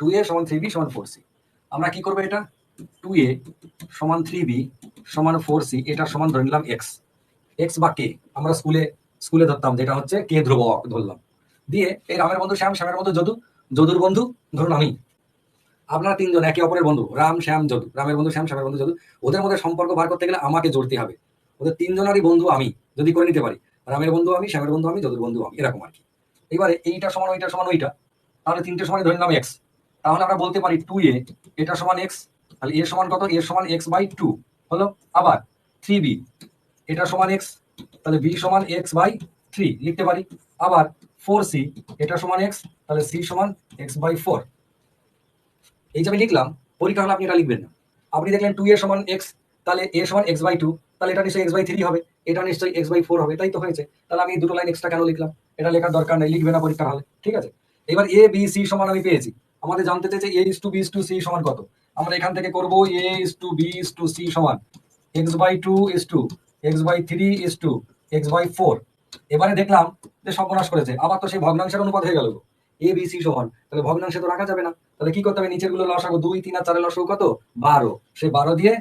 2a সমান 3b সমান 4c। আমরা কি করবো, এটা 2a সমান 3b সমান 4c, এটা সমান ধরে নিলাম x বা কে। আমরা স্কুলে ধরতাম, যেটা হচ্ছে কে ধ্রুবক ধরলাম। দিয়ে এই রামের বন্ধু শ্যাম, শ্যামের বন্ধু যদু, যদুর বন্ধু ধরুন আমি। আপনারা তিনজন একে অপরের বন্ধু, রাম শ্যাম যদু, রামের বন্ধু শ্যাম, শ্যামের বন্ধু যদু। ওদের মধ্যে সম্পর্ক বার করতে গেলে আমাকে জড়তে হবে। ওদের তিনজনেরই বন্ধু আমি যদি করে নিতে পারি, রামের বন্ধু আমি, শ্যামের বন্ধু আমি, যদুর বন্ধু আমি, এরকম আর কি। এবারে এইটা সমান ওইটা সমান ওইটা, তাহলে তিনটে সমান ধরে নিলাম এক্স। তাহলে আমরা বলতে পারি 2a এটা সমান এক্স, তাহলে এর সমান কত, এর সমান x/2 হলো। আবার 3b এটা সমান এক্স, তাহলে b সমান x/3 লিখতে পারি। আবার 4c এটা সমান এক্স, তাহলে c সমান x/4। এই যে আমি লিখলাম, পরীক্ষা হলে আপনি এটা লিখবেন না। আপনি দেখলেন 2a সমান এক্স, তাহলে a সমান x/2, তাহলে এটা নিশ্চয়ই x/3 হবে, এটা নিশ্চয়ই x/4 হবে, তাই তো হয়েছে। তাহলে আমি দুটো লাইন এক্সট্রা কেন লিখলাম? এটা লেখার দরকার নেই, লিখবে না পরীক্ষা হলে, ঠিক আছে। এবার a b c সমান আমি পেয়েছি। আমাদের জানতে চাইছে a:b:c সমান কত। আমরা এখান থেকে করব a:b:c সমান x/2 x/3 x/4। এবারে দেখলাম যে সর্বনাশ করেছে, আবার তো সেই ভগ্নাংশের অনুপাত হয়ে গেল। এ বি সি সমান, তাহলে ভগ্নাংশে তো রাখা যাবে না। তাহলে কি করতে হবে, নিচের গুলো লসাগু 2 3 আর 4 এর লসাগু কত, 12। সেই 12 দিয়ে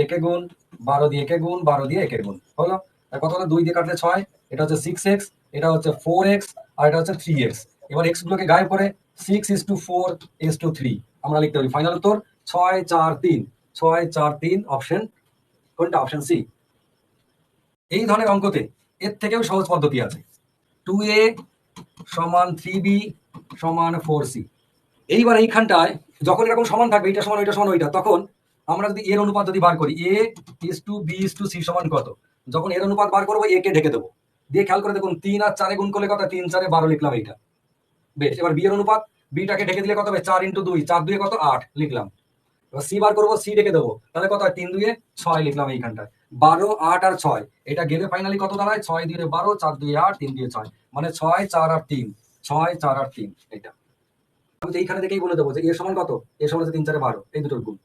একে গুণ, 12 দিয়ে একে গুণ, 12 দিয়ে একে গুণ হলো। কত হলো, 2 দিয়ে কাটলে 6, এটা হচ্ছে 6x, এটা হচ্ছে 4x, আর এটা হচ্ছে 3x। এবার x গুলোকে গায়েব করে 6:4:3 আমরা লিখতে পারি। ফাইনাল উত্তর 643। 643 অপশন কোনটা, অপশন সি। এই ধরনের অঙ্কতে এর থেকেও সহজ পদ্ধতি আছে। 2a সমান 3b সমান 4c। এইবার এইখানটায় যখন এরকম সমান থাকবে, এটা সমান ওইটা সমান ওইটা, তখন আমরা যদি এর অনুপাত যদি বার করি, a:b:c সমান কত, যখন এর অনুপাত বার করবো, এ কে ঢেকে দেবো। দিয়ে খেয়াল করে দেখুন, 3 আর 4 গুণ করলে কত, 3 4 12 লিখলাম এইটা। বেশ, এবার বি এর অনুপাত, বিটাকে ঢেকে দিলে কত হবে, 4 × 2, 4 2 কত, 8 লিখলাম। এবার সি বার করবো, সি ঢেকে দেবো, তাহলে কত হয়, 3 2 6 লিখলাম এইখানটায়। 12 8 আর 6, এটা গেলে ফাইনালি কত দাঁড়ায়, 6 2 12, 4 2 8, 3 2 6, মানে 6 4 আর 3, 6 4 আর 3। এটা আমি এইখানে থেকেই বলে দেবো যে এর সমান কত, এর সমান হচ্ছে 3 4 12, এই দুটোর গুণ,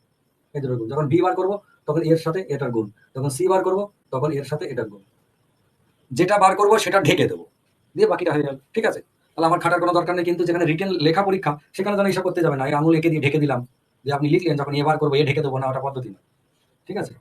এই দুটোর গুণ। যখন বি বার করবো তখন এর সাথে এটার গুণ, যখন সি বার করবো তখন এর সাথে এটার গুণ। যেটা বার করবো সেটা ঢেকে দেবো, দিয়ে বাকিটা হয়ে গেল, ঠিক আছে। তাহলে আমার খাটার কোনো দরকার নেই। কিন্তু যেখানে রিটেন লেখা পরীক্ষা, সেখানে যেন হিসাব করতে যাবে না, এই আঙুল এঁকে দিয়ে ঢেকে দিলাম, যে আপনি লিখলেন যখন এ বার করবো এ ঢেকে দেবো না, ওটা পদ্ধতি না, ঠিক আছে।